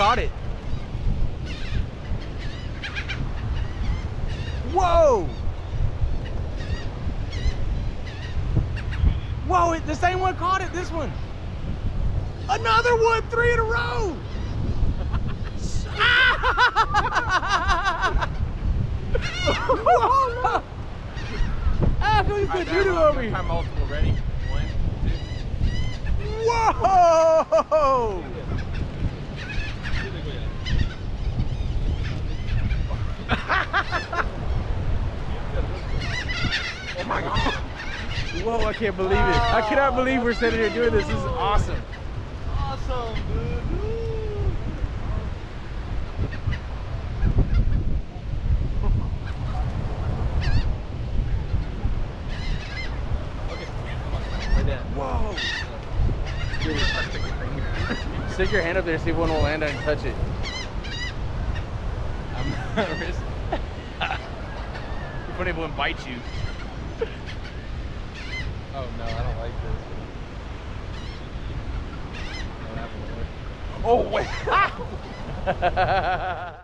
caught it. Whoa! Whoa, the same one caught it, this one. Another one, 3 in a row. Whoa! I feel like put doo-doo over me. Try multiple, ready? 1, 2. Whoa! Oh my God. Whoa, I can't believe it. I cannot believe we're sitting here doing this. This is awesome. Awesome, dude. Okay, come on. Right there. Whoa! Stick your hand up there, see if one will land on and touch it. I'm nervous. If one will bite you. Oh no, I don't like this. Oh wait!